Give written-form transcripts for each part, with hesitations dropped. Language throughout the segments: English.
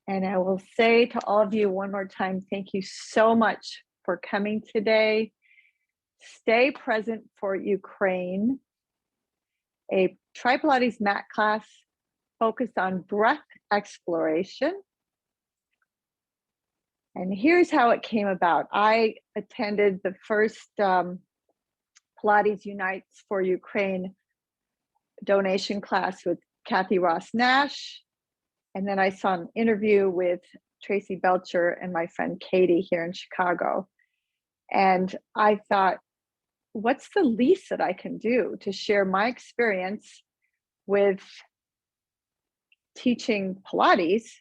And I will say to all of you one more time, thank you so much for coming today. Stay present for Ukraine, a Pilates mat class focused on breath exploration. And here's how it came about. I attended the first Pilates Unites for Ukraine donation class with Kathy Ross Nash. And then I saw an interview with Tracy Belcher and my friend Katie here in Chicago. And I thought, what's the least that I can do to share my experience with teaching Pilates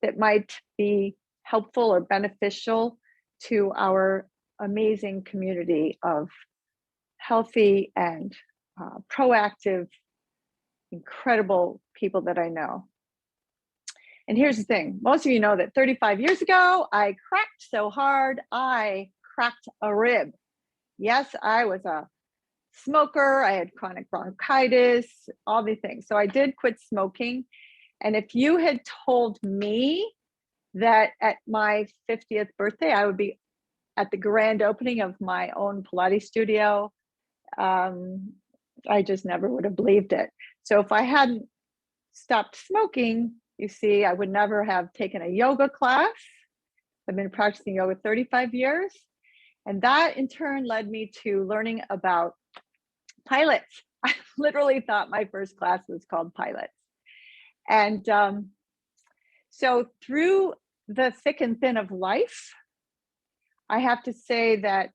that might be helpful or beneficial to our amazing community of healthy and proactive, incredible people that I know. And here's the thing, most of you know that 35 years ago, I cracked so hard, I cracked a rib. Yes, I was a smoker, I had chronic bronchitis, all these things. So I did quit smoking. And if you had told me that at my 50th birthday, I would be at the grand opening of my own Pilates studio, I just never would have believed it. So if I hadn't stopped smoking, you see, I would never have taken a yoga class. I've been practicing yoga 35 years. And that in turn led me to learning about pilots. I literally thought my first class was called pilots. And so through the thick and thin of life, I have to say that,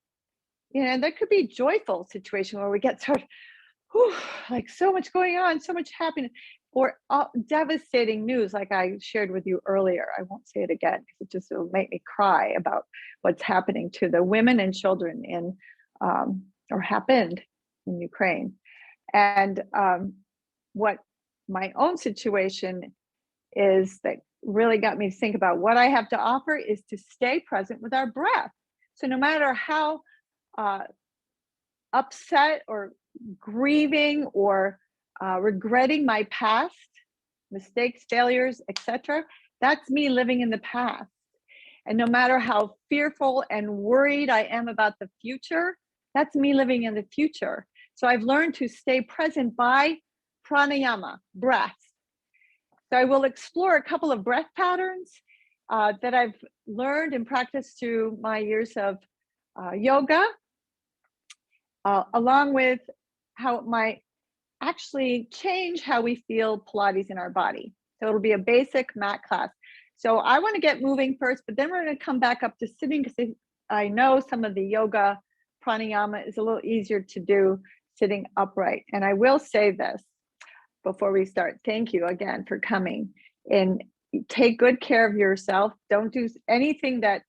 there could be a joyful situation where we get sort of, like so much going on, so much happiness, or devastating news like I shared with you earlier. I won't say it again because it just will make me cry about what's happening to the women and children in, or happened in Ukraine. And what my own situation is that really got me to think about what I have to offer is to stay present with our breath. So no matter how upset or grieving or regretting my past, mistakes, failures, etc., that's me living in the past. And no matter how fearful and worried I am about the future, that's me living in the future. So I've learned to stay present by pranayama, breath. So I will explore a couple of breath patterns that I've learned and practiced through my years of yoga, along with how it might actually change how we feel Pilates in our body. So it'll be a basic mat class. So I want to get moving first, but then we're going to come back up to sitting because I know some of the yoga pranayama is a little easier to do sitting upright. And I will say this before we start. Thank you again for coming, and take good care of yourself. Don't do anything that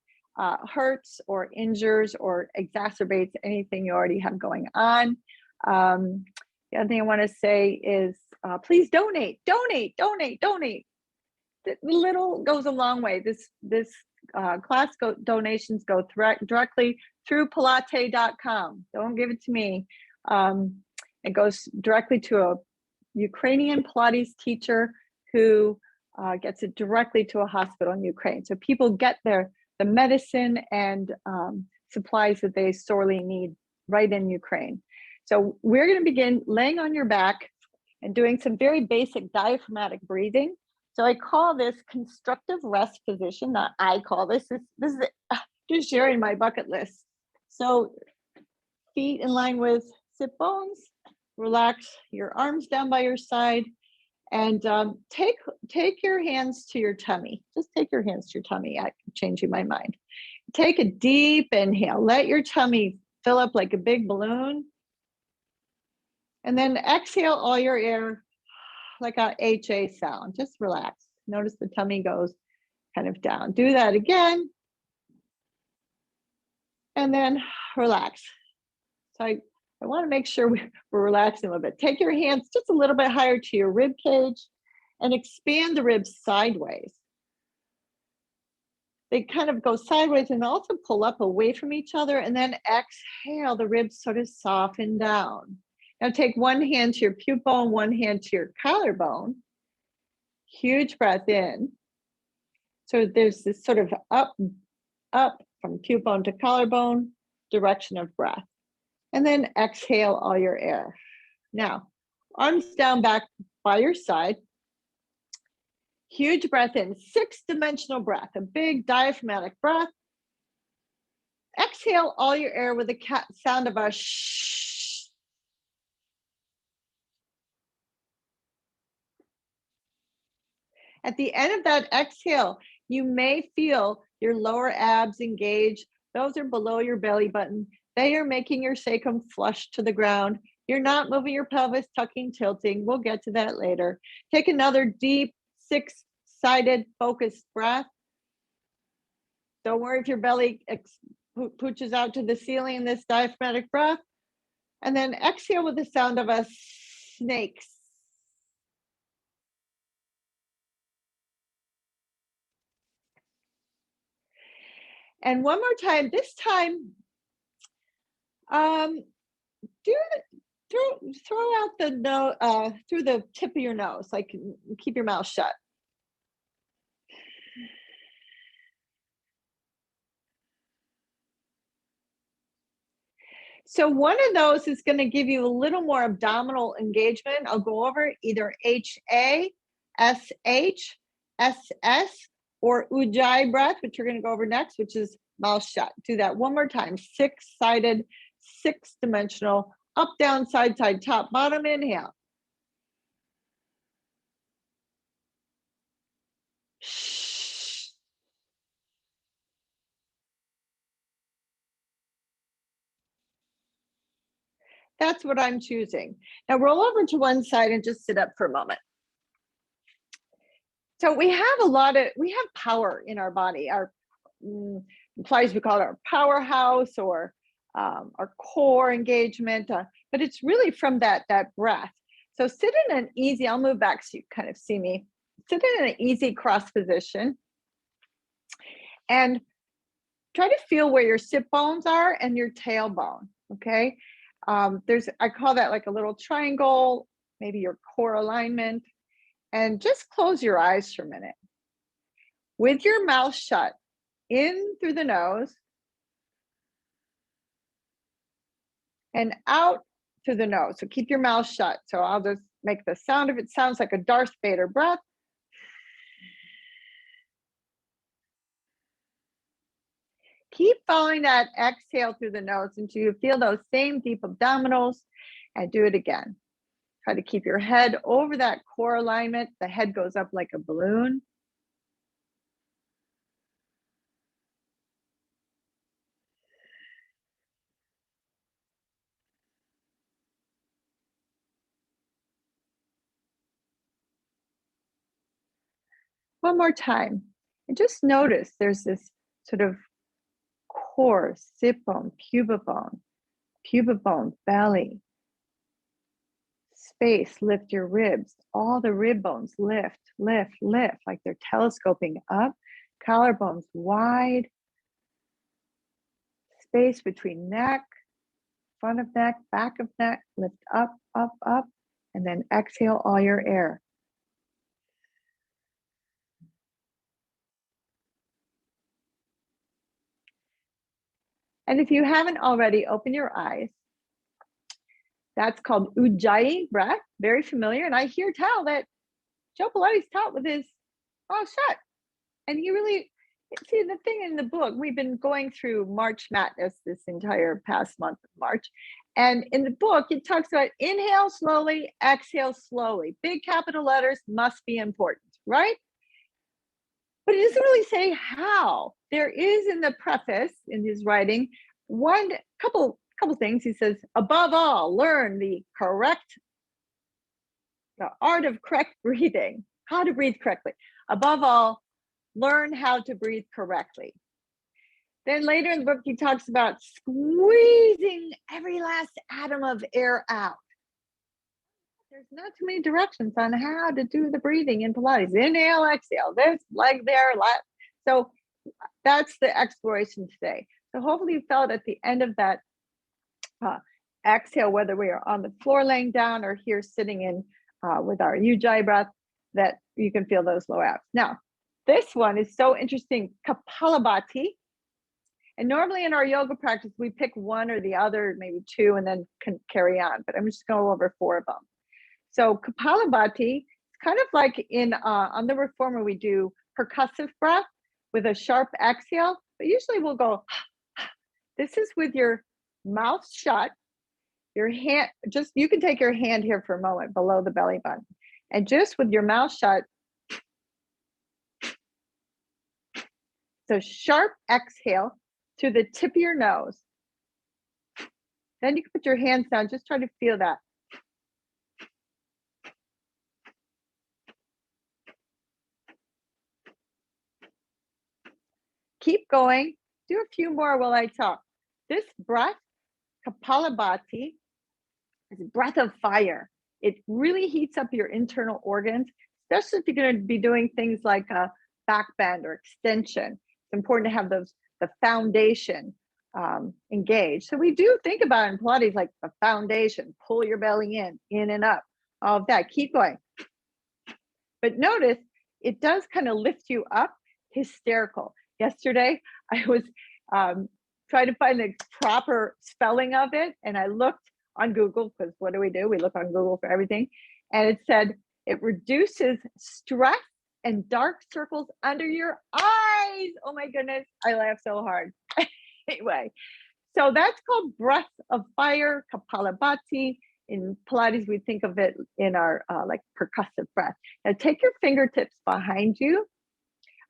hurts or injures or exacerbates anything you already have going on. The other thing I want to say is please donate. The little goes a long way. This class donations go directly through Pilates.com. Don't give it to me. It goes directly to a Ukrainian Pilates teacher who gets it directly to a hospital in Ukraine. So people get the medicine and supplies that they sorely need right in Ukraine. So we're going to begin laying on your back and doing some very basic diaphragmatic breathing. So I call this constructive rest position. Not I call this is just sharing my bucket list. So feet in line with sit bones, relax your arms down by your side, and take your hands to your tummy. Just take your hands to your tummy. I'm changing my mind. Take a deep inhale. Let your tummy fill up like a big balloon. And then exhale all your air like a HA sound. Just relax. Notice the tummy goes kind of down. Do that again. And then relax. So I want to make sure we're relaxing a little bit. Take your hands just a little bit higher to your rib cage and expand the ribs sideways. They kind of go sideways and also pull up away from each other, and then exhale, the ribs sort of soften down. Now take one hand to your pubic bone, one hand to your collarbone. Huge breath in. So there's this sort of up from pubic to collarbone direction of breath. And then exhale all your air. Now, arms down back by your side. Huge breath in, 6-dimensional breath, a big diaphragmatic breath. Exhale all your air with the sound of a shh. At the end of that exhale, you may feel your lower abs engage. Those are below your belly button. They are making your sacrum flush to the ground. You're not moving your pelvis, tucking, tilting. We'll get to that later. Take another deep 6-sided focused breath. Don't worry if your belly pooches out to the ceiling in this diaphragmatic breath. And then exhale with the sound of a snake. And one more time, this time, throw out the nose through the tip of your nose, like keep your mouth shut. So one of those is going to give you a little more abdominal engagement. I'll go over either ℎ𝑎, ℎ, ℎ, or ujjayi breath, which you're going to go over next, which is mouth shut. Do that one more time. 6-sided, 6-dimensional, up, down, side, side, top, bottom. Inhale. Shh. That's what I'm choosing. Now roll over to one side and just sit up for a moment. So we have power in our body. Our implies we call it our powerhouse or our core engagement, but it's really from that breath. So sit in an easy, I'll move back so you kind of see me. Sit in an easy cross position and try to feel where your sit bones are and your tailbone, okay? I call that like a little triangle, maybe your core alignment. And just close your eyes for a minute. With your mouth shut, in through the nose and out through the nose. So keep your mouth shut. So I'll just make the sound of it. Sounds like a Darth Vader breath. Keep following that exhale through the nose until you feel those same deep abdominals, and do it again. Try to keep your head over that core alignment. The head goes up like a balloon. One more time. And just notice there's this sort of core, sit bone, pubic bone, belly, space, lift your ribs. All the rib bones lift, lift, lift, like they're telescoping up. Collarbones wide. Space between neck, front of neck, back of neck, lift up, up, up, and then exhale all your air. And if you haven't already, open your eyes. That's called ujjayi breath, very familiar. And I tell that Joe Pilates taught with his mouth shut. And he really, see the thing in the book, we've been going through March Madness this entire past month of March. And in the book, it talks about inhale slowly, exhale slowly. Big capital letters must be important, right? But it doesn't really say how. There is in the preface, in his writing, couple things. He says, above all, learn the art of correct breathing, how to breathe correctly. Above all, learn how to breathe correctly. Then later in the book, he talks about squeezing every last atom of air out. There's not too many directions on how to do the breathing in Pilates. Inhale, exhale, this, leg there, left. So that's the exploration today. So hopefully you felt at the end of that exhale, whether we are on the floor laying down or here sitting in with our ujjayi breath, that you can feel those low abs. Now, This one is so interesting, Kapalabhati. And normally in our yoga practice, we pick one or the other, maybe two, and then can carry on. But I'm just going to go over 4 of them. So Kapalabhati, it's kind of like in on the reformer, we do percussive breath with a sharp exhale, but usually we'll go. This is with your mouth shut, your hand, just you can take your hand here for a moment below the belly button, and just with your mouth shut. So sharp exhale through the tip of your nose. Then you can put your hands down, just try to feel that. Keep going. Do a few more while I talk. This breath, Kapalabhati, is a breath of fire. It really heats up your internal organs, especially if you're going to be doing things like a back bend or extension. It's important to have the foundation engaged. So we do think about in Pilates like the foundation, pull your belly in and up, all of that. Keep going. But notice it does kind of lift you up, hysterical. Yesterday, I was trying to find the proper spelling of it, and I looked on Google, because what do? We look on Google for everything. And it said it reduces stress and dark circles under your eyes. Oh my goodness, I laughed so hard. Anyway, so that's called breath of fire, Kapalabhati. In Pilates, we think of it in our like percussive breath. Now take your fingertips behind you.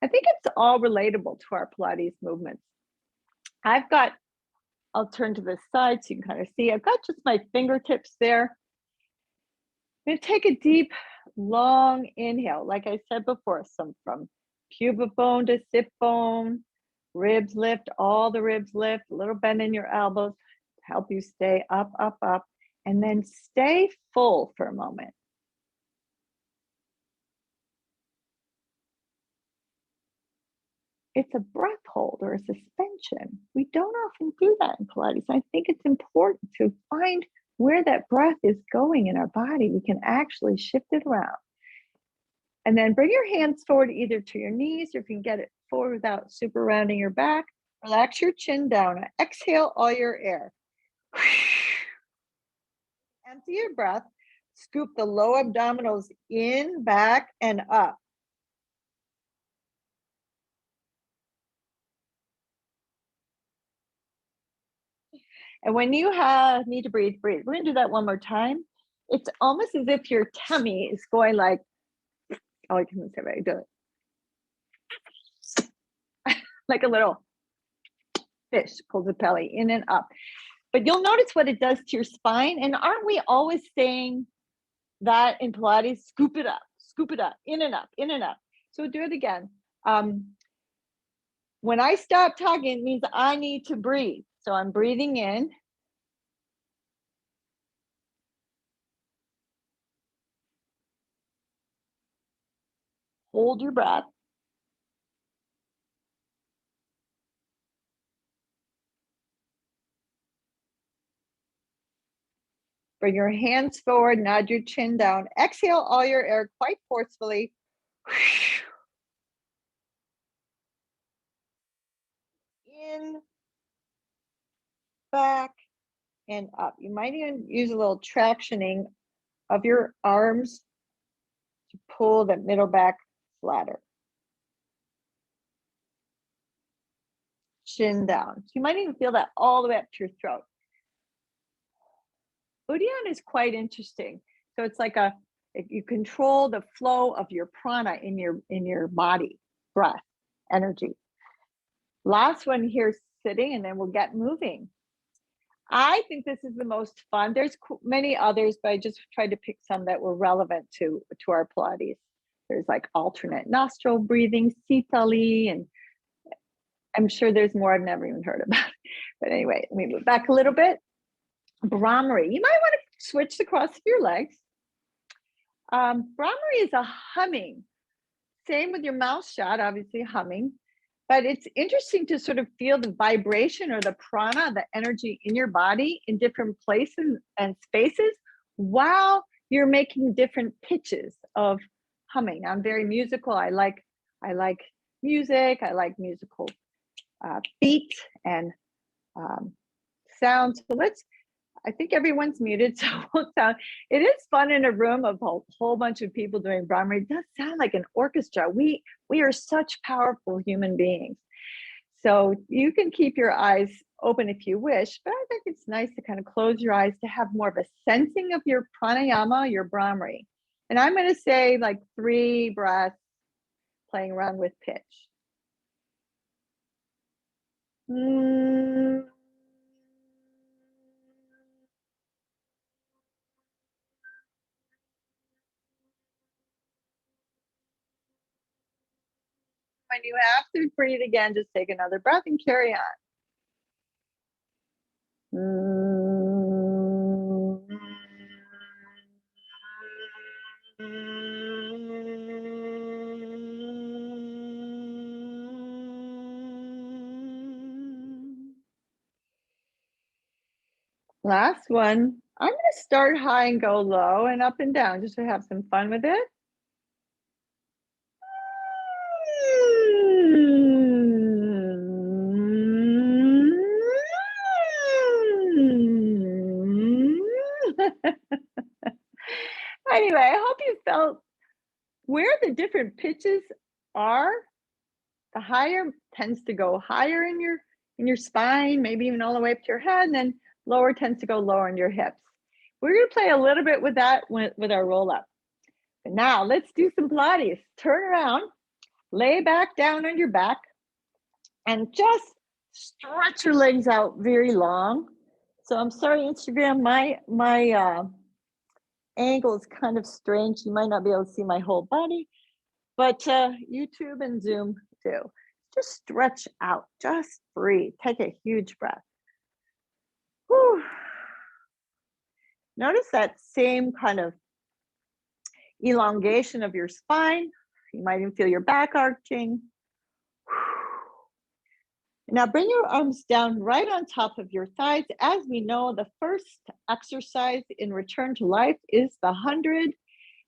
I think it's all relatable to our Pilates movements. I'll turn to the side so you can kind of see. I've got just my fingertips there. I'm going to take a deep, long inhale. Like I said before, from pubic bone to sit bone, ribs lift, all the ribs lift, a little bend in your elbows to help you stay up, up, up, and then stay full for a moment. It's a breath hold or a suspension. We don't often do that in Pilates. I think it's important to find where that breath is going in our body. We can actually shift it around. And then bring your hands forward either to your knees, or if you can get it forward without super rounding your back. Relax your chin down. Exhale all your air. Empty your breath. Scoop the low abdominals in, back, and up. And when you need to breathe, breathe. We're going to do that one more time. It's almost as if your tummy is going like, oh, I can't say right, do it. Like a little fish pulls the belly in and up. But you'll notice what it does to your spine. And aren't we always saying that in Pilates? Scoop it up, in and up, in and up. So we'll do it again. When I stop talking, it means I need to breathe. So I'm breathing in. Hold your breath. Bring your hands forward, nod your chin down. Exhale all your air quite forcefully. In, back, and up. You might even use a little tractioning of your arms to pull the middle back flatter. Chin down. So you might even feel that all the way up to your throat. Uddiyana is quite interesting. So it's like you control the flow of your prana in your body, breath, energy. Last one here, sitting, and then we'll get moving. I think this is the most fun. There's many others, but I just tried to pick some that were relevant to our Pilates. There's like alternate nostril breathing, sitali, and I'm sure there's more I've never even heard about. But anyway, let me move back a little bit. Bhramari. You might want to switch the cross of your legs. Bhramari is a humming. Same with your mouth shut, obviously humming. But it's interesting to sort of feel the vibration or the prana, the energy in your body in different places and spaces while you're making different pitches of humming. I'm very musical. I like I like music. I like musical beat and sound. So I think everyone's muted, so we'll sound. It is fun in a room of a whole bunch of people doing Brahmari. It does sound like an orchestra. We are such powerful human beings. So you can keep your eyes open if you wish, but I think it's nice to kind of close your eyes to have more of a sensing of your pranayama, your Brahmari. And I'm going to say like 3 breaths playing around with pitch. When you have to breathe again, just take another breath and carry on. Last one. I'm going to start high and go low and up and down just to have some fun with it. Anyway, I hope you felt where the different pitches are. The higher tends to go higher in your spine, maybe even all the way up to your head, and then lower tends to go lower in your hips. We're going to play a little bit with that with our roll up. But now let's do some Pilates. Turn around, lay back down on your back, and just stretch your legs out very long. So I'm sorry, Instagram, my angle is kind of strange. You might not be able to see my whole body, but YouTube and Zoom do. Just stretch out, just breathe. Take a huge breath. Whew. Notice that same kind of elongation of your spine. You might even feel your back arching. Now bring your arms down right on top of your thighs. As we know, the first exercise in Return to Life is the 100.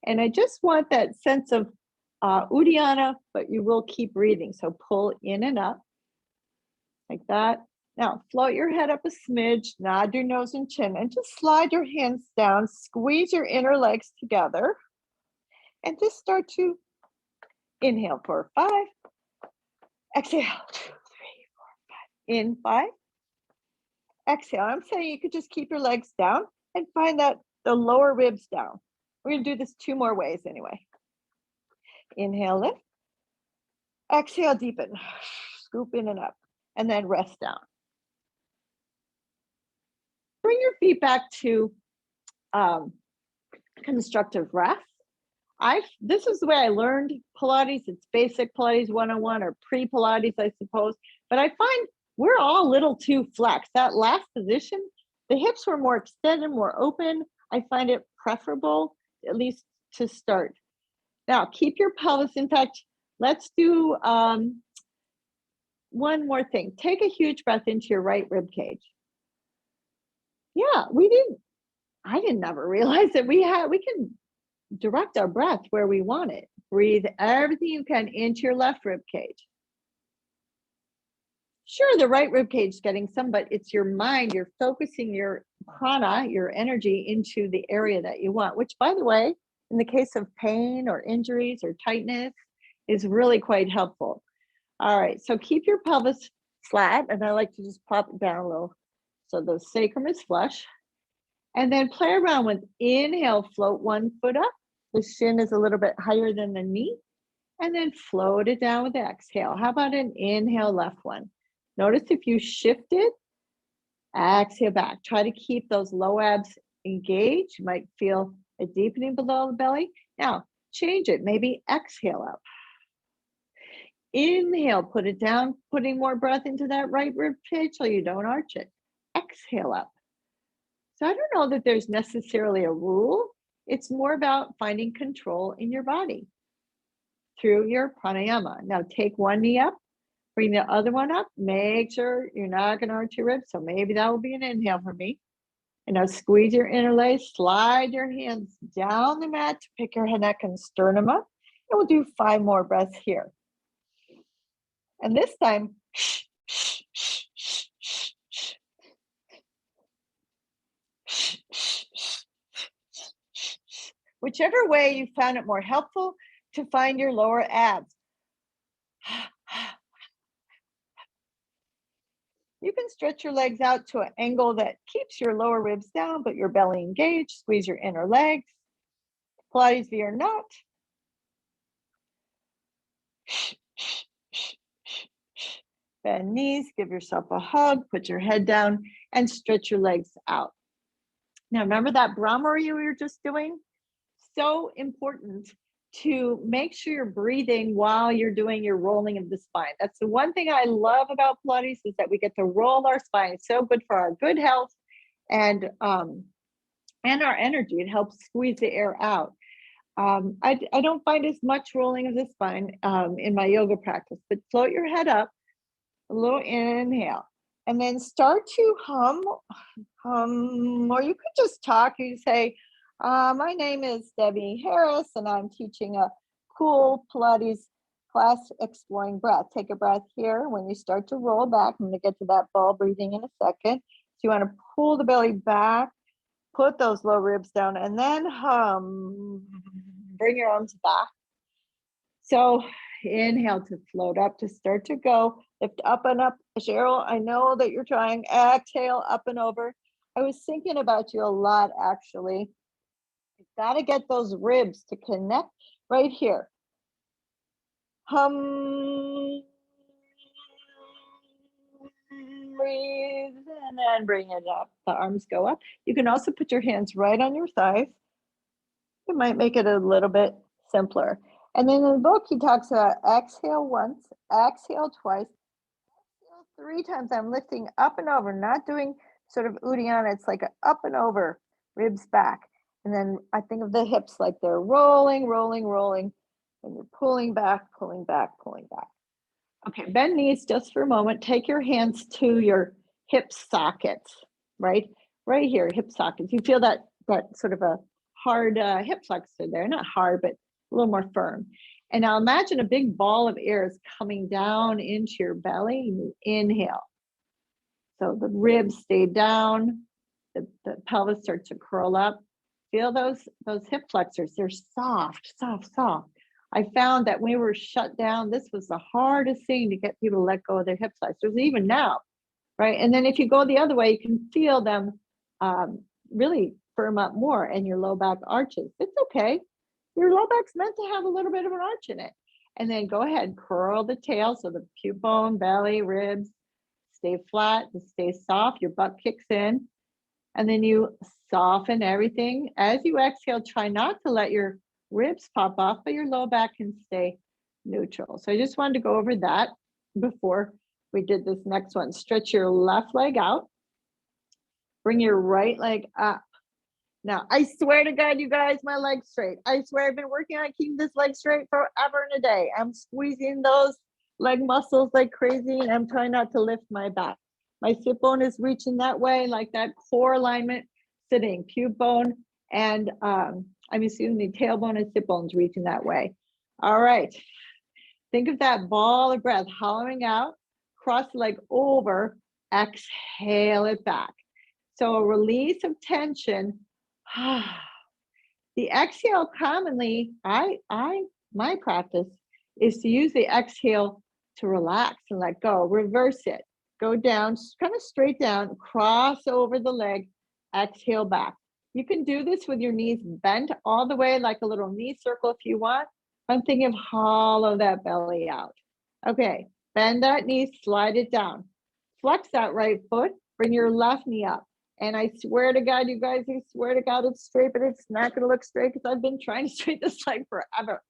And I just want that sense of Uddiyana, but you will keep breathing. So pull in and up like that. Now float your head up a smidge, nod your nose and chin, and just slide your hands down, squeeze your inner legs together, and just start to inhale for 5. Exhale, 2, 3, 4, 5. In 5. Exhale. I'm saying you could just keep your legs down and find that the lower ribs down. We're going to do this 2 more ways anyway. Inhale, lift. Exhale, deepen. Scoop in and up, and then rest down. Bring your feet back to constructive rest. This is the way I learned Pilates. It's basic Pilates 101 or pre-Pilates, I suppose. But I find we're all a little too flexed. That last position, the hips were more extended, more open. I find it preferable, at least to start. Now, keep your pelvis. In fact, let's do one more thing. Take a huge breath into your right rib cage. Yeah, I didn't ever realize that we can direct our breath where we want it. Breathe everything you can into your left rib cage. Sure, the right rib cage is getting some, but it's your mind. You're focusing your prana, your energy, into the area that you want, which, by the way, in the case of pain or injuries or tightness, is really quite helpful. All right, so keep your pelvis flat, and I like to just pop it down a little so the sacrum is flush. And then play around with inhale, float one foot up. The shin is a little bit higher than the knee. And then float it down with the exhale. How about an inhale, left one? Notice if you shift it, exhale back. Try to keep those low abs engaged. You might feel a deepening below the belly. Now, change it. Maybe exhale up. Inhale, put it down, putting more breath into that right rib cage so you don't arch it. Exhale up. So I don't know that there's necessarily a rule. It's more about finding control in your body through your pranayama. Now take one knee up, bring the other one up. Make sure you're not going to arch your ribs. So maybe that will be an inhale for me. And now squeeze your inner legs, slide your hands down the mat to pick your neck and sternum up. And we'll do 5 more breaths here. And this time, whichever way you found it more helpful to find your lower abs. You can stretch your legs out to an angle that keeps your lower ribs down, but your belly engaged. Squeeze your inner legs. Pilates V or not. Bend knees, give yourself a hug, put your head down, and stretch your legs out. Now, remember that ℚ𝕚𝕝 you were just doing? So important to make sure you're breathing while you're doing your rolling of the spine. That's the one thing I love about Pilates, is that we get to roll our spine. It's so good for our good health and our energy. It helps squeeze the air out. I don't find as much rolling of the spine in my yoga practice, but float your head up, a little inhale, and then start to hum, or you could just talk. You say, my name is Debbie Harris, and I'm teaching a cool Pilates class exploring breath. Take a breath here. When you start to roll back, I'm going to get to that ball breathing in a second. So you want to pull the belly back, put those low ribs down, and then hum. Bring your arms back. So inhale to float up, to start to go. Lift up and up. Cheryl, I know that you're trying. Exhale, up and over. I was thinking about you a lot, actually. You've got to get those ribs to connect right here. Hum. Breathe, and then bring it up. The arms go up. You can also put your hands right on your thighs. It might make it a little bit simpler. And then in the book, he talks about exhale once, exhale twice, exhale 3 times. I'm lifting up and over, not doing sort of Uddiyana. It's like a up and over, ribs back. And then I think of the hips like they're rolling, rolling, rolling. And you're pulling back, pulling back, pulling back. Okay, bend knees just for a moment. Take your hands to your hip sockets, right? Right here, hip sockets. You feel that sort of a hard hip flexor there, not hard, but a little more firm. And now imagine a big ball of air is coming down into your belly. You inhale. So the ribs stay down, the pelvis starts to curl up. Feel those hip flexors. They're soft, soft, soft. I found that when we were shut down, this was the hardest thing to get people to let go of their hip flexors, even now, right? And then if you go the other way, you can feel them really firm up more, and your low back arches. It's okay. Your low back's meant to have a little bit of an arch in it. And then go ahead, curl the tail so the pubic bone, belly, ribs stay flat, stay soft, your butt kicks in. And then you soften everything. As you exhale, try not to let your ribs pop off, but your low back can stay neutral. So I just wanted to go over that before we did this next one. Stretch your left leg out. Bring your right leg up. Now, I swear to God, you guys, my leg's straight. I swear I've been working on keeping this leg straight forever and a day. I'm squeezing those leg muscles like crazy, and I'm trying not to lift my back. My sit bone is reaching that way, like that core alignment, sitting, pubic bone, and tailbone and sit bones reaching that way. All right. Think of that ball of breath, hollowing out, cross the leg over, exhale it back. So a release of tension. The exhale commonly, my practice is to use the exhale to relax and let go. Reverse it. Go down, kind of straight down, cross over the leg, exhale back. You can do this with your knees bent all the way, like a little knee circle if you want. I'm thinking of hollow that belly out. Okay, bend that knee, slide it down. Flex that right foot, bring your left knee up. And I swear to God, you guys, I swear to God, it's straight, but it's not going to look straight because I've been trying to straighten this leg forever.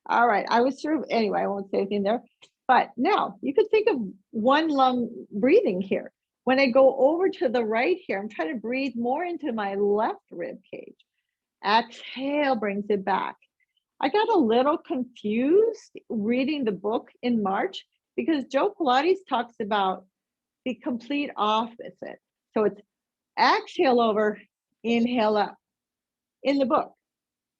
All right, I was through. Anyway, I won't say anything there. But now you could think of one lung breathing here. When I go over to the right here, I'm trying to breathe more into my left rib cage. Exhale brings it back. I got a little confused reading the book in March because Joe Pilates talks about the complete opposite. So it's exhale over, inhale up in the book.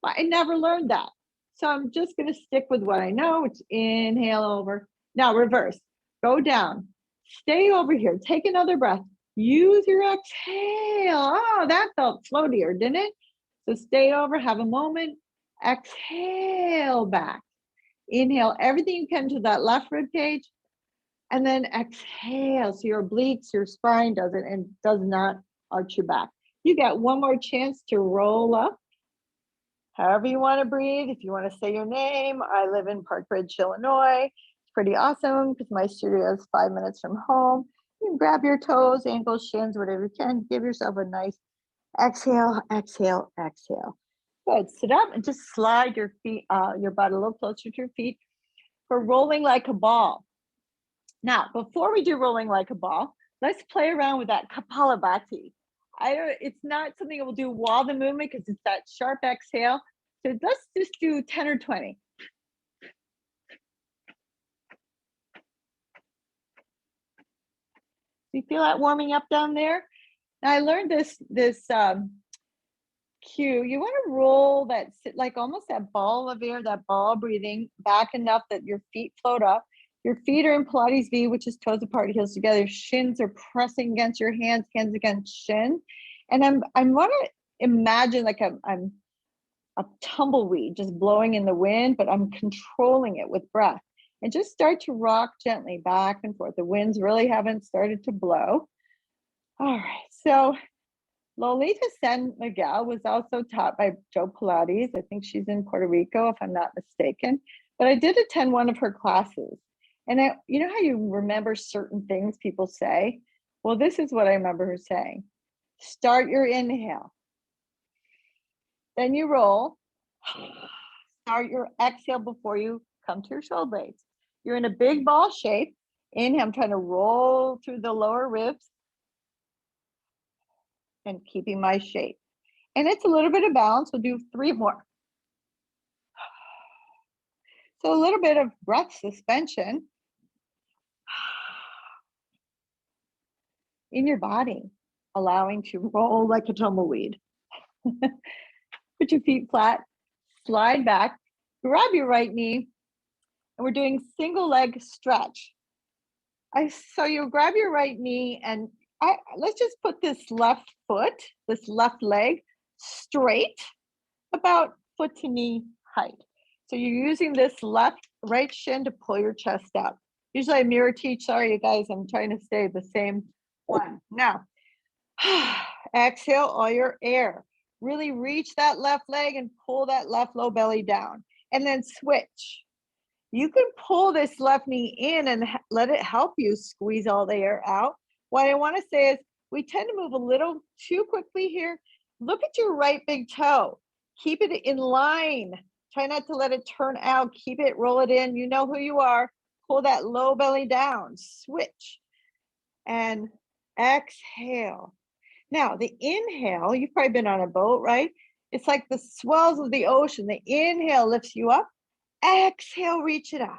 But I never learned that. So I'm just going to stick with what I know, which inhale over. Now reverse. Go down. Stay over here. Take another breath. Use your exhale. Oh, that felt floatier, didn't it? So stay over, have a moment. Exhale back. Inhale everything you can to that left rib cage. And then exhale. So your obliques, your spine does not arch your back. You get one more chance to roll up. However you want to breathe. If you want to say your name, I live in Park Ridge, Illinois. It's pretty awesome because my studio is 5 minutes from home. You can grab your toes, ankles, shins, whatever you can. Give yourself a nice exhale, exhale, exhale. Good. Sit up and just slide your feet, your butt a little closer to your feet for rolling like a ball. Now, before we do rolling like a ball, let's play around with that Kapalabhati. It's not something we'll do while the movement because it's that sharp exhale. So let's just do 10 or 20. Do you feel that warming up down there? Now I learned this cue. You want to roll that, like almost that ball of air, that ball breathing back enough that your feet float up. Your feet are in Pilates V, which is toes apart, heels together. Shins are pressing against your hands, hands against shin. And I want to imagine like I'm a tumbleweed just blowing in the wind, but I'm controlling it with breath. And just start to rock gently back and forth. The winds really haven't started to blow. All right, so ℚ𝕚𝕒𝕚𝕒 was also taught by Joe Pilates. I think she's in Puerto Rico, if I'm not mistaken. But I did attend one of her classes. And you know how you remember certain things people say? Well, this is what I remember her saying. Start your inhale. Then you roll. Start your exhale before you come to your shoulder blades. You're in a big ball shape. Inhale, I'm trying to roll through the lower ribs and keeping my shape. And it's a little bit of balance. We'll do 3 more. So a little bit of breath suspension in your body, allowing to roll like a tumbleweed. Put your feet flat, slide back, grab your right knee, and we're doing single leg stretch. So you grab your right knee and let's just put this left foot, this left leg straight, about foot to knee height. So you're using this right shin to pull your chest out. Usually I mirror teach. Sorry, you guys, I'm trying to stay the same one. Now, exhale all your air. Really reach that left leg and pull that left low belly down. And then switch. You can pull this left knee in and let it help you squeeze all the air out. What I want to say is we tend to move a little too quickly here. Look at your right big toe. Keep it in line. Try not to let it turn out. Keep it, roll it in. You know who you are. Pull that low belly down. Switch. And exhale. Now, the inhale, you've probably been on a boat, right? It's like the swells of the ocean. The inhale lifts you up. Exhale, reach it out.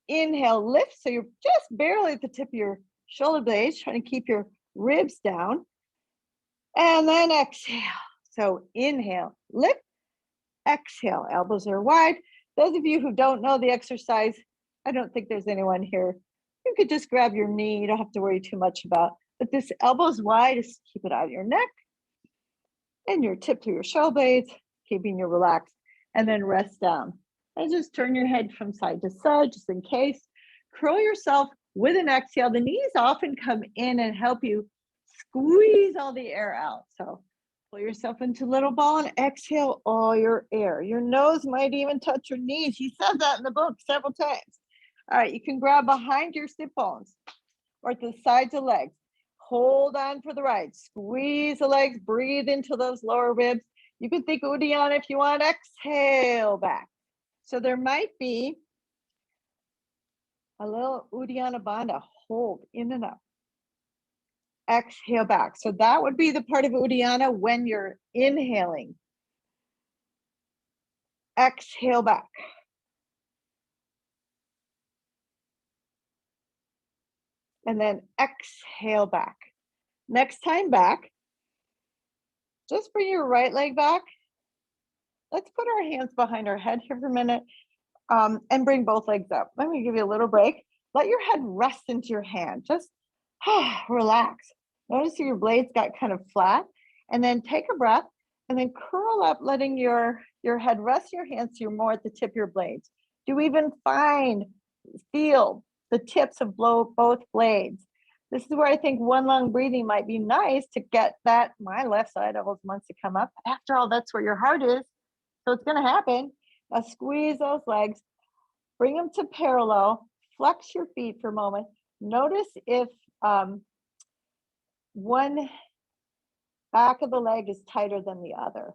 Inhale, lift. So you're just barely at the tip of your shoulder blades, trying to keep your ribs down. And then exhale. So inhale, lift. Exhale, elbows are wide. Those of you who don't know the exercise, I don't think there's anyone here. You could just grab your knee. You don't have to worry too much about. But this elbows wide is keep it out of your neck and your tip to your shoulder blades, keeping you relaxed, and then rest down. And just turn your head from side to side, just in case. Curl yourself with an exhale. The knees often come in and help you squeeze all the air out. So pull yourself into little ball and exhale all your air. Your nose might even touch your knees. He said that in the book several times. All right, you can grab behind your sit bones or to the sides of legs. Hold on for the ride. Squeeze the legs, breathe into those lower ribs. You can think Uddiyana if you want. Exhale back. So there might be a little Uddiyana Bandha. Hold in and up. Exhale back. So that would be the part of Uddiyana when you're inhaling. Exhale back. And then exhale back. Next time back, just bring your right leg back. Let's put our hands behind our head here for a minute and bring both legs up. Let me give you a little break. Let your head rest into your hand. Just relax. Notice your blades got kind of flat, and then take a breath and then curl up, letting your head rest in your hands so you're more at the tip of your blades. Do you even feel the tips of both blades? This is where I think one lung breathing might be nice to get that. My left side always wants to come up. After all, that's where your heart is. So it's going to happen. Now squeeze those legs, bring them to parallel, flex your feet for a moment. Notice if one back of the leg is tighter than the other.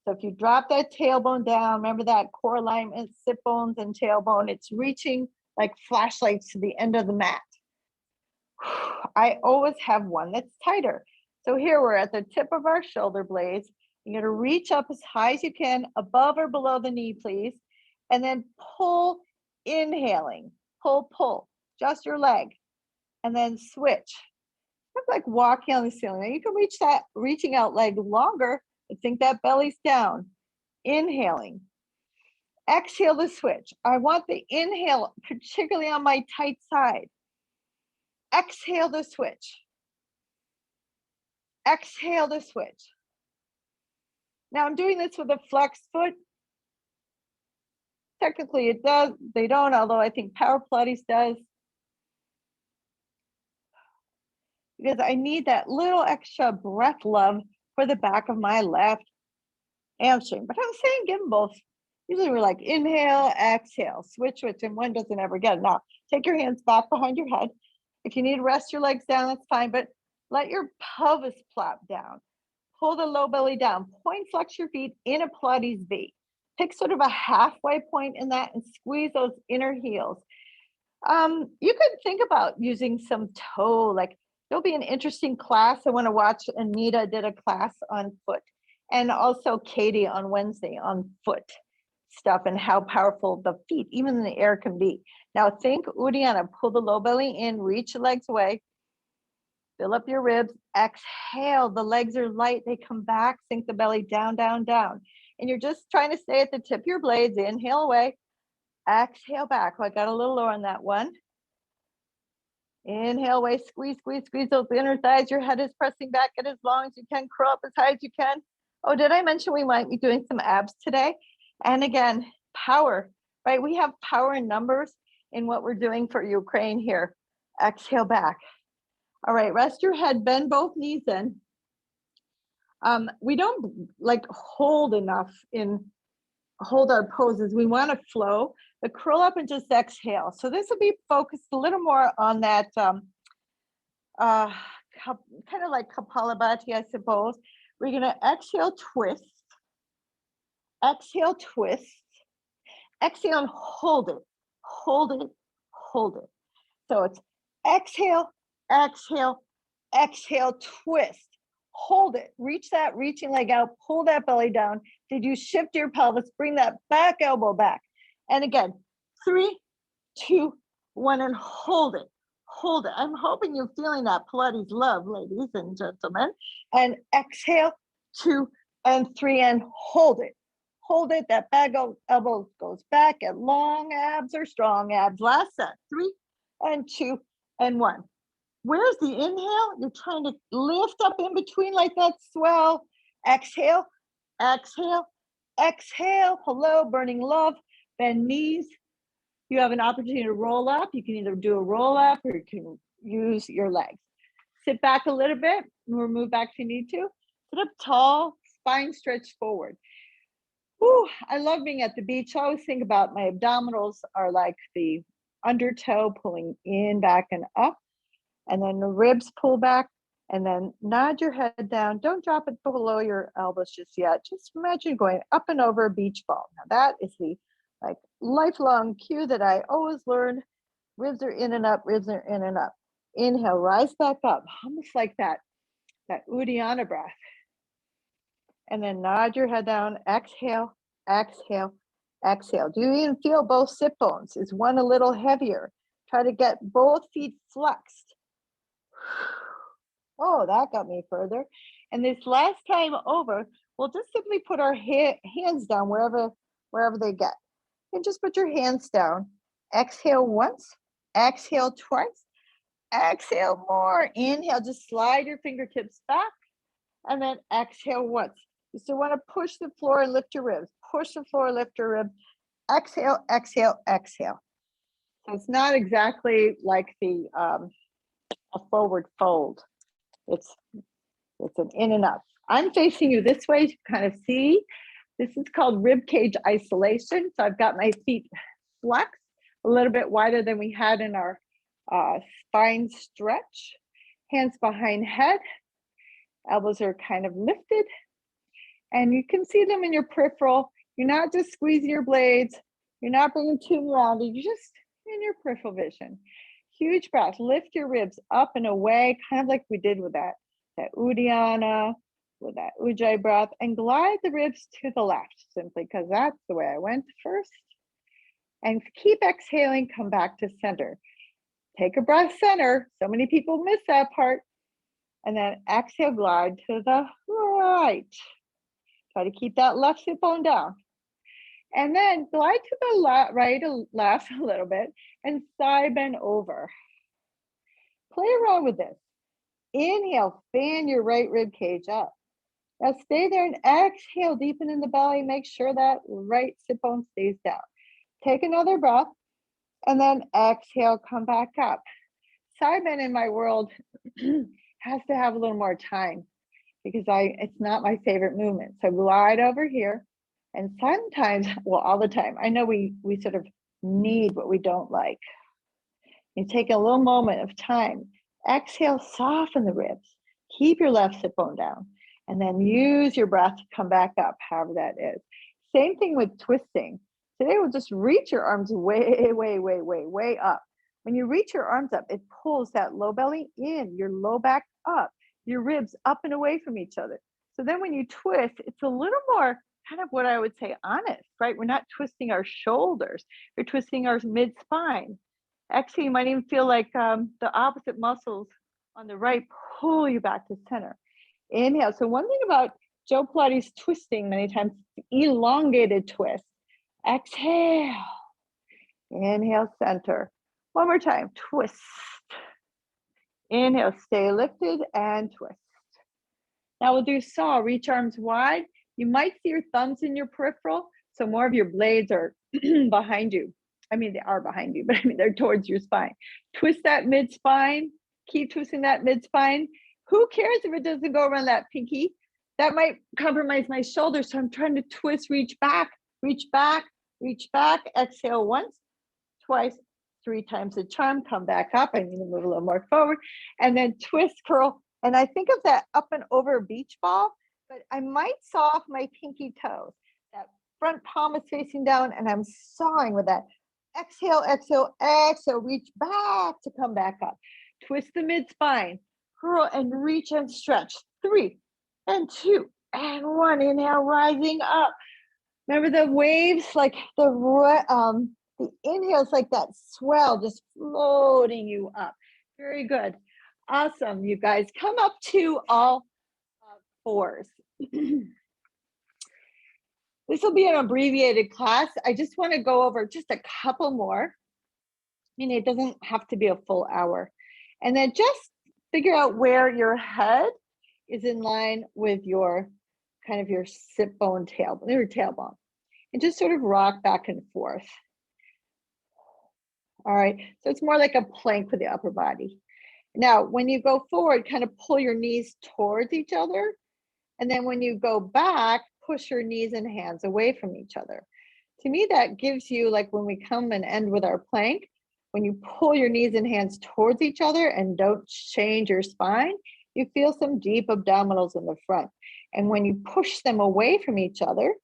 So if you drop that tailbone down, remember that core alignment, sit bones and tailbone, it's reaching like flashlights to the end of the mat. I always have one that's tighter. So here we're at the tip of our shoulder blades. You're going to reach up as high as you can, above or below the knee, please. And then pull, inhaling, pull, just your leg. And then switch. It's like walking on the ceiling. Now you can reach that reaching out leg longer, but think that belly's down. Inhaling. Exhale the switch. I want the inhale, particularly on my tight side. Exhale the switch. Exhale the switch. Now I'm doing this with a flexed foot. Technically it does, they don't, although I think Power Pilates does. Because I need that little extra breath love for the back of my left hamstring. But I'm saying give them both. Usually we're like inhale, exhale, switch, and one doesn't ever get it. Now take your hands back behind your head. If you need to rest your legs down, that's fine, but let your pelvis plop down. Pull the low belly down. Point flex your feet in a Pilates V. Pick sort of a halfway point in that and squeeze those inner heels. You could think about using some toe, like there'll be an interesting class. I want to watch. Anita did a class on foot, and also Katie on Wednesday on foot stuff and how powerful the feet, even in the air, can be. Now think Uddiyana, pull the low belly in, reach the legs away, fill up your ribs, exhale, the legs are light, they come back, sink the belly down, down, down. And you're just trying to stay at the tip of your blades, inhale away, exhale back. Oh, I got a little lower on that one. Inhale away, squeeze, squeeze, squeeze those inner thighs. Your head is pressing back, get as long as you can, curl up as high as you can. Oh, did I mention we might be doing some abs today? And again, power, right? We have power in numbers in what we're doing for Ukraine here. Exhale back. All right, rest your head, bend both knees in. We don't like hold our poses. We want to flow, but curl up and just exhale. So this will be focused a little more on that kind of like Kapalabhati, I suppose. We're going to exhale, twist. Exhale, twist. Exhale and hold it, hold it, hold it. So it's exhale, exhale, exhale, twist. Hold it, reach that reaching leg out, pull that belly down. Did you shift your pelvis? Bring that back elbow back. And again, 3, 2, 1, and hold it, hold it. I'm hoping you're feeling that Pilates love, ladies and gentlemen. And exhale, 2 and 3, and hold it. Hold it, that back elbow goes back, and long abs or strong abs. Last set, 3 and 2 and 1. Where's the inhale? You're trying to lift up in between like that swell. Exhale, exhale, exhale. Hello, burning love. Bend knees. You have an opportunity to roll up. You can either do a roll up or you can use your legs. Sit back a little bit, or move back if you need to. Sit up tall, spine stretched forward. Whew, I love being at the beach. I always think about my abdominals are like the undertow pulling in, back, and up. And then the ribs pull back, and then nod your head down. Don't drop it below your elbows just yet. Just imagine going up and over a beach ball. Now that is the like lifelong cue that I always learn. Ribs are in and up, ribs are in and up. Inhale, rise back up, almost like that Uddiyana breath. And then nod your head down, exhale, exhale, exhale. Do you even feel both sit bones? Is one a little heavier? Try to get both feet flexed. Oh, that got me further. And this last time over, we'll just simply put our hands down wherever they get. And just put your hands down. Exhale once, exhale twice. Exhale more. Inhale, just slide your fingertips back. And then exhale once. You still want to push the floor and lift your ribs. Push the floor, lift your ribs. Exhale, exhale, exhale. So it's not exactly like the a forward fold. It's an in and up. I'm facing you this way to kind of see. This is called rib cage isolation. So I've got my feet flexed a little bit wider than we had in our spine stretch. Hands behind head. Elbows are kind of lifted. And you can see them in your peripheral. You're not just squeezing your blades. You're not bringing too around. You're just in your peripheral vision. Huge breath. Lift your ribs up and away, kind of like we did with that Uddiyana, with that Ujjayi breath, and glide the ribs to the left, simply because that's the way I went first. And keep exhaling, come back to center. Take a breath center. So many people miss that part. And then exhale, glide to the right. Try to keep that left sit bone down. And then glide to the right, left a little bit, and side bend over. Play around with this. Inhale, fan your right rib cage up. Now stay there and exhale, deepen in the belly. Make sure that right sit bone stays down. Take another breath, and then exhale, come back up. Side bend in my world has to have a little more time because it's not my favorite movement. So glide over here. And sometimes, well, all the time, I know we sort of need what we don't like. You take a little moment of time. Exhale, soften the ribs. Keep your left sit bone down. And then use your breath to come back up, however that is. Same thing with twisting. Today, we'll just reach your arms way, way, way, way, way up. When you reach your arms up, it pulls that low belly in, your low back up, your ribs up and away from each other. So then when you twist, it's a little more kind of what I would say honest, right? We're not twisting our shoulders. We're twisting our mid-spine. Actually, you might even feel like the opposite muscles on the right pull you back to center. Inhale. So one thing about Joe Pilates twisting many times, elongated twist. Exhale. Inhale, center. One more time, twist. Inhale, stay lifted and twist. Now we'll do saw, reach arms wide. You might see your thumbs in your peripheral, so more of your blades are behind you. I mean, they are behind you, but I mean, they're towards your spine. Twist that mid-spine, keep twisting that mid-spine. Who cares if it doesn't go around that pinky? That might compromise my shoulder, so I'm trying to twist, reach back, reach back, reach back. Exhale once, twice, 3 times the charm, come back up. I need to move a little more forward. And then twist, curl. And I think of that up and over beach ball, but I might saw off my pinky toes. That front palm is facing down and I'm sawing with that. Exhale, exhale, exhale, reach back to come back up. Twist the mid-spine, curl and reach and stretch. 3 and 2 and 1. Inhale, rising up. Remember the waves, like the inhales, like that swell, just floating you up. Very good. Awesome, you guys. Come up to all fours. This will be an abbreviated class. I just want to go over just a couple more. I mean, it doesn't have to be a full hour. And then just figure out where your head is in line with your kind of your sit bone tailbone, your tailbone. And just sort of rock back and forth. All right, so it's more like a plank with the upper body. Now, when you go forward, kind of pull your knees towards each other. And then when you go back, push your knees and hands away from each other. To me, that gives you, like when we come and end with our plank, when you pull your knees and hands towards each other and don't change your spine, you feel some deep abdominals in the front. And when you push them away from each other,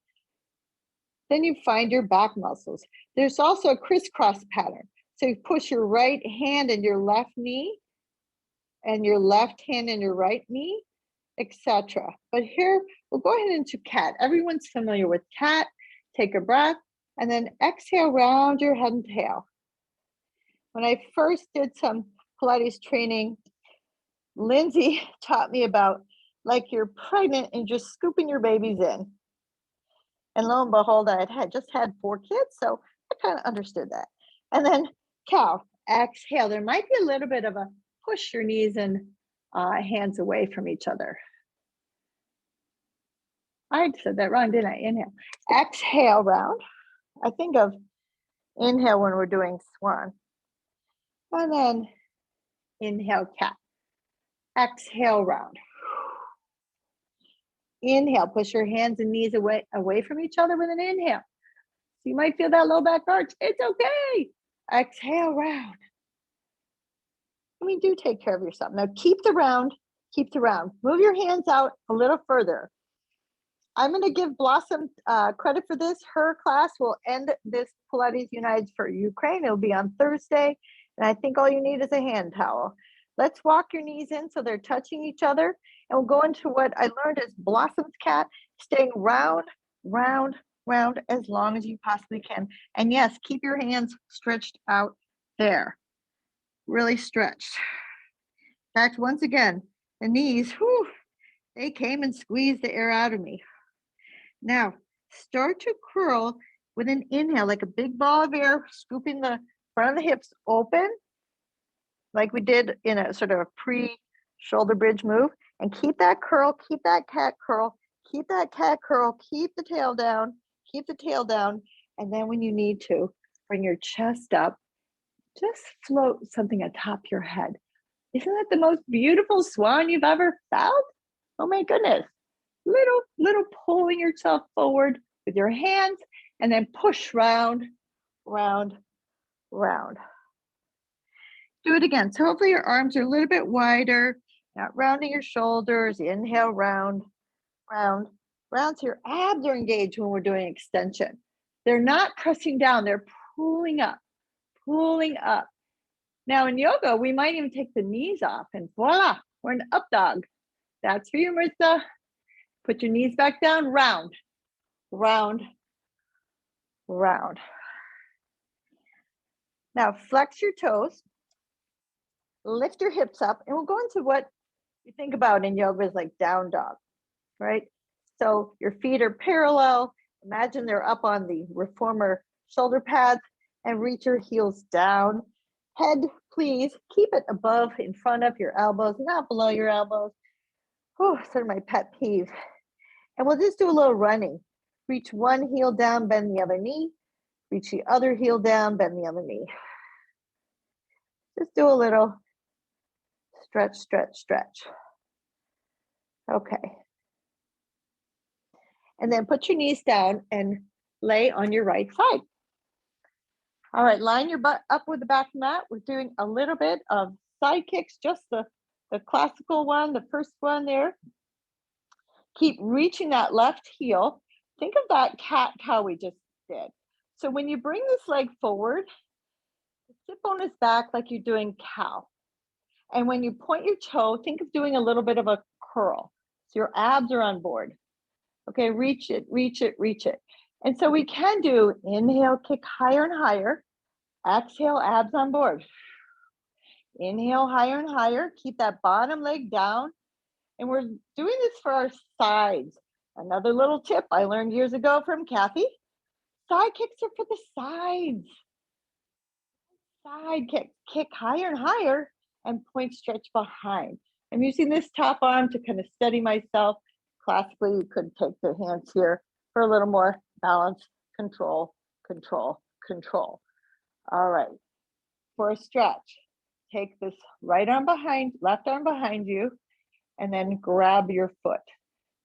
then you find your back muscles. There's also a crisscross pattern. So you push your right hand and your left knee, and your left hand and your right knee, etc. But here, we'll go ahead into cat. Everyone's familiar with cat. Take a breath, and then exhale, round your head and tail. When I first did some Pilates training, Lindsay taught me about like you're pregnant and just scooping your babies in. And lo and behold, I had just had 4 kids, so I kind of understood that. And then cow, exhale. There might be a little bit of a push your knees and hands away from each other. I said that wrong, didn't I? Inhale. Exhale, round. I think of inhale when we're doing swan. And then inhale, cat. Exhale, round. Inhale, push your hands and knees away from each other with an inhale. So you might feel that low back arch. It's okay. Exhale, round. I mean, do take care of yourself. Now keep the round, keep the round. Move your hands out a little further. I'm going to give Blossom credit for this. Her class will end this Pilates United for Ukraine. It'll be on Thursday. And I think all you need is a hand towel. Let's walk your knees in so they're touching each other. And we'll go into what I learned as Blossom's cat, staying round, round, round as long as you possibly can. And yes, keep your hands stretched out there. Really stretched. In fact, once again, the knees, whew, they came and squeezed the air out of me. Now, start to curl with an inhale, like a big ball of air, scooping the front of the hips open, like we did in a sort of a pre-shoulder bridge move. And keep that curl, keep that cat curl, keep that cat curl, keep the tail down, keep the tail down. And then when you need to, bring your chest up, just float something atop your head. Isn't that the most beautiful swan you've ever felt? Oh my goodness. Little pulling yourself forward with your hands and then push round, round, round. Do it again. So hopefully your arms are a little bit wider, not rounding your shoulders. Inhale, round, round, round. So your abs are engaged when we're doing extension. They're not pressing down, they're pulling up, pulling up. Now in yoga, we might even take the knees off and voila, we're in up dog. That's for you, Marissa. Put your knees back down, round, round, round. Now flex your toes, lift your hips up, and we'll go into what you think about in yoga is like down dog, right? So your feet are parallel. Imagine they're up on the reformer shoulder pads and reach your heels down. Head, please keep it above, in front of your elbows, not below your elbows. Oh, sort of my pet peeve. And we'll just do a little running. Reach one heel down, bend the other knee. Reach the other heel down, bend the other knee. Just do a little stretch, stretch, stretch. Okay. And then put your knees down and lay on your right side. All right, line your butt up with the back mat. We're doing a little bit of side kicks, just the classical one, the first one there. Keep reaching that left heel. Think of that cat cow we just did. So when you bring this leg forward, the hip bone is back like you're doing cow. And when you point your toe, think of doing a little bit of a curl. So your abs are on board. Okay, reach it, reach it, reach it. And so we can do inhale, kick higher and higher. Exhale, abs on board. Inhale, higher and higher. Keep that bottom leg down. And we're doing this for our sides. Another little tip I learned years ago from Kathy. Side kicks are for the sides. Side kick, kick higher and higher and point stretch behind. I'm using this top arm to kind of steady myself. Classically, you could take the hands here for a little more balance, control, control, control. All right, for a stretch, take this right arm behind, left arm behind you, and then grab your foot.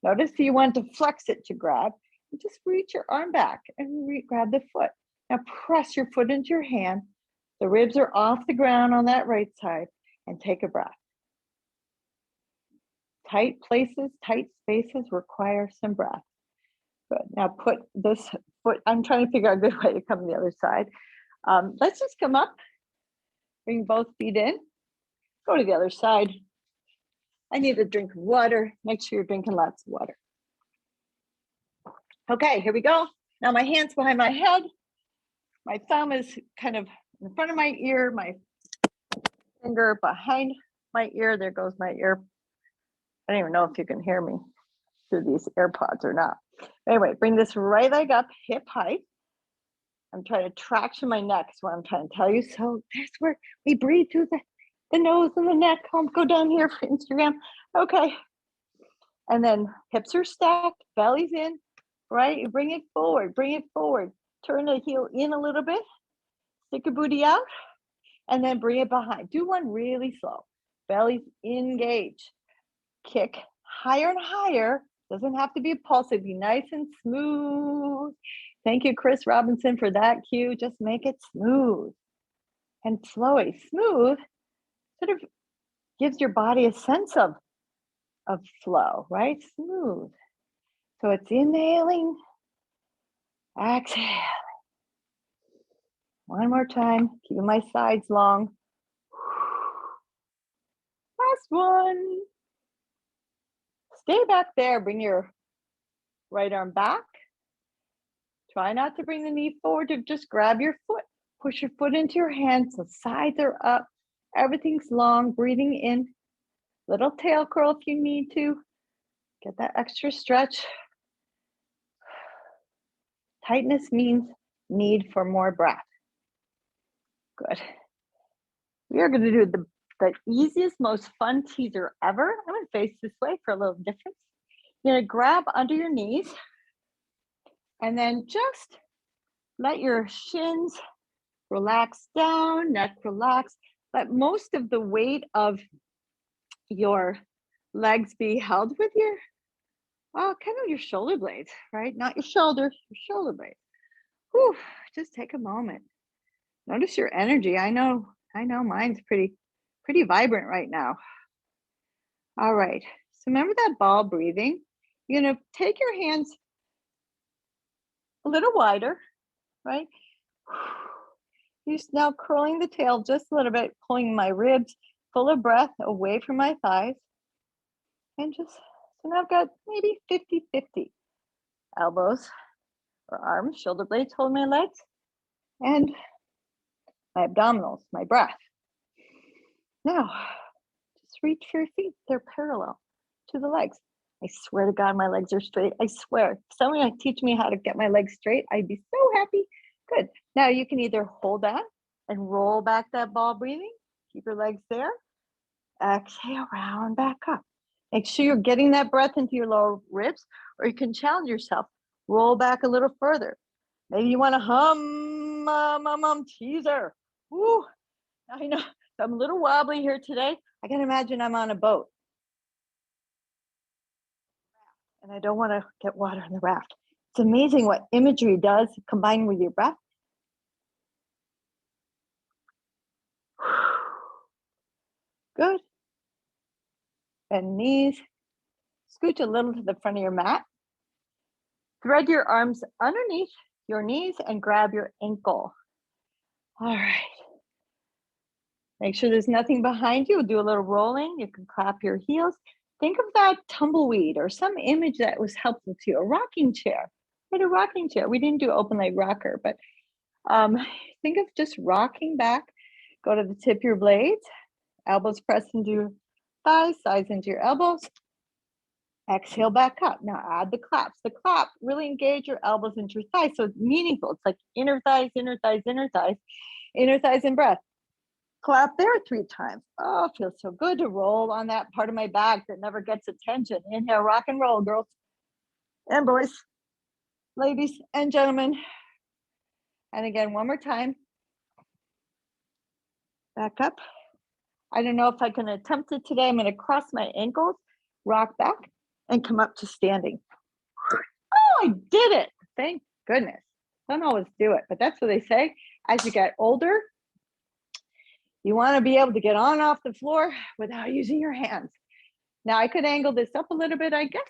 Notice you want to flex it to grab. Just reach your arm back and grab the foot. Now press your foot into your hand. The ribs are off the ground on that right side, and take a breath. Tight places, tight spaces require some breath. Good. Now put this foot, I'm trying to figure out a good way to come to the other side. Let's just come up, bring both feet in, go to the other side. I need a drink of water. Make sure you're drinking lots of water. Okay, here we go. Now my hand's behind my head. My thumb is kind of in front of my ear, my finger behind my ear. There goes my ear. I don't even know if you can hear me through these AirPods or not. Anyway, bring this right leg up, hip height. I'm trying to traction my neck is what I'm trying to tell you. So that's where we breathe through the nose and the neck. I'll go down here for Instagram. Okay. And then hips are stacked, belly's in, right? You bring it forward, Turn the heel in a little bit, stick your booty out, and then bring it behind. Do one really slow. Belly's engaged. Kick higher and higher. Doesn't have to be impulsive, be nice and smooth. Thank you, Chris Robinson, for that cue. Just make it smooth and flowy. Smooth sort of gives your body a sense of flow, right? Smooth. So it's inhaling, exhaling. One more time, keeping my sides long. Last one. Stay back there, bring your right arm back. Try not to bring the knee forward, to just grab your foot. Push your foot into your hands, the sides are up. Everything's long, breathing in. Little tail curl if you need to. Get that extra stretch. Tightness means need for more breath. Good. We are going to do the easiest, most fun teaser ever. I'm going to face this way for a little difference. You're going to grab under your knees and then just let your shins relax down, neck relax. Let most of the weight of your legs be held with your, kind of your shoulder blades, right? Not your shoulders, your shoulder blades. Whew, just take a moment. Notice your energy. I know mine's pretty vibrant right now. All right, so remember that ball breathing. You're gonna take your hands a little wider, right? Just now curling the tail just a little bit, pulling my ribs full of breath away from my thighs. And just, so now I've got maybe 50-50. Elbows or arms, shoulder blades holding my legs, and my abdominals, my breath. Now, just reach for your feet. They're parallel to the legs. I swear to God, my legs are straight. I swear. If someone teach me how to get my legs straight, I'd be so happy. Good. Now you can either hold that and roll back that ball breathing. Keep your legs there. Exhale, round back up. Make sure you're getting that breath into your lower ribs, or you can challenge yourself. Roll back a little further. Maybe you want to hum, teaser. Woo. I know I'm a little wobbly here today. I can imagine I'm on a boat. And I don't want to get water in the raft. It's amazing what imagery does combined with your breath. Good. Bend knees. Scooch a little to the front of your mat. Thread your arms underneath your knees and grab your ankle. All right. Make sure there's nothing behind you. Do a little rolling. You can clap your heels. Think of that tumbleweed or some image that was helpful to you. A rocking chair. Right, a rocking chair. We didn't do open leg rocker, but think of just rocking back. Go to the tip of your blades. Elbows press into your thighs, sides into your elbows. Exhale back up. Now add the claps. The clap, really engage your elbows into your thighs. So it's meaningful. It's like inner thighs, inner thighs, inner thighs, inner thighs and breath. Clap there 3 times. Oh, it feels so good to roll on that part of my back that never gets attention. Inhale, rock and roll, girls and boys, ladies and gentlemen. And again, one more time. Back up. I don't know if I can attempt it today. I'm going to cross my ankles, rock back, and come up to standing. Oh, I did it. Thank goodness. Don't always do it, but that's what they say. As you get older, you want to be able to get on off the floor without using your hands. Now I could angle this up a little bit, I guess.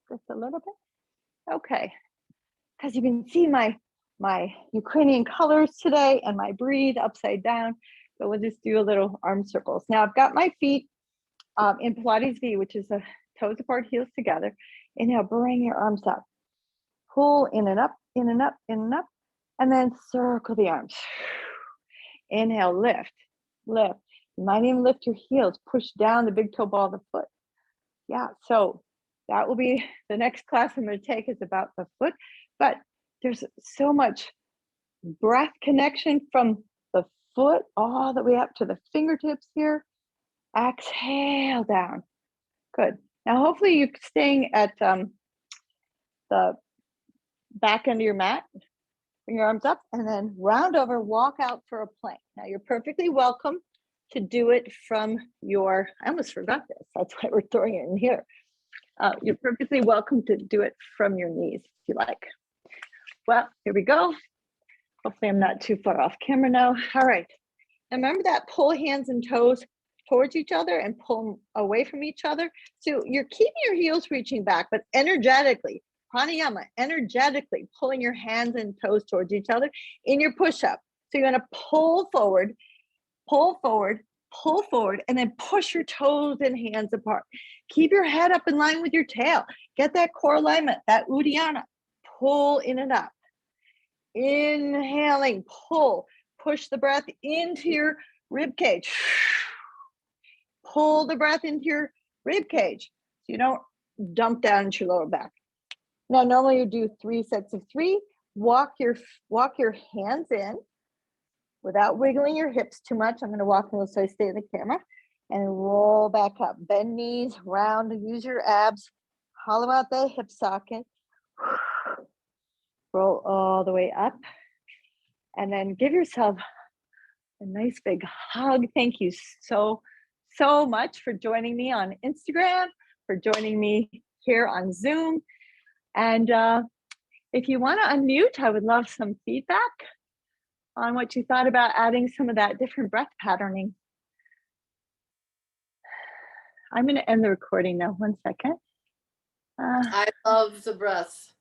Just a little bit. Okay. Because you can see my Ukrainian colors today and my breathe upside down. So we'll just do a little arm circles. Now I've got my feet in Pilates V, which is the toes apart, heels together. Inhale, bring your arms up. Pull in and up, in and up, in and up. And then circle the arms. Inhale, lift. Lift. You might even lift your heels, push down the big toe ball of the foot. Yeah, so that will be the next class I'm going to take is about the foot. But there's so much breath connection from the foot all the way up to the fingertips here. Exhale down. Good. Now, hopefully you're staying at the back end of your mat. Bring your arms up and then round over, walk out for a plank. Now, you're perfectly welcome to do it from your, I almost forgot this. That's why we're throwing it in here. You're perfectly welcome to do it from your knees if you like. Well, here we go. Hopefully I'm not too far off camera now. All right. Now remember that pull hands and toes towards each other and pull them away from each other. So you're keeping your heels reaching back, but energetically, pranayama, energetically pulling your hands and toes towards each other in your push-up. So you're gonna pull forward, pull forward, pull forward, and then push your toes and hands apart. Keep your head up in line with your tail. Get that core alignment, that uddiyana. Pull in and up. Inhaling, pull, push the breath into your rib cage. Pull the breath into your rib cage so you don't dump down into your lower back. Now, normally you do 3 sets of 3. Walk your hands in without wiggling your hips too much. I'm going to walk in so I stay in the camera and roll back up. Bend knees, round, use your abs, hollow out the hip socket. Roll all the way up and then give yourself a nice big hug. Thank you so much for joining me on Instagram, for joining me here on Zoom. And if you want to unmute, I would love some feedback on what you thought about adding some of that different breath patterning. I'm going to end the recording now. 1 second. I love the breath.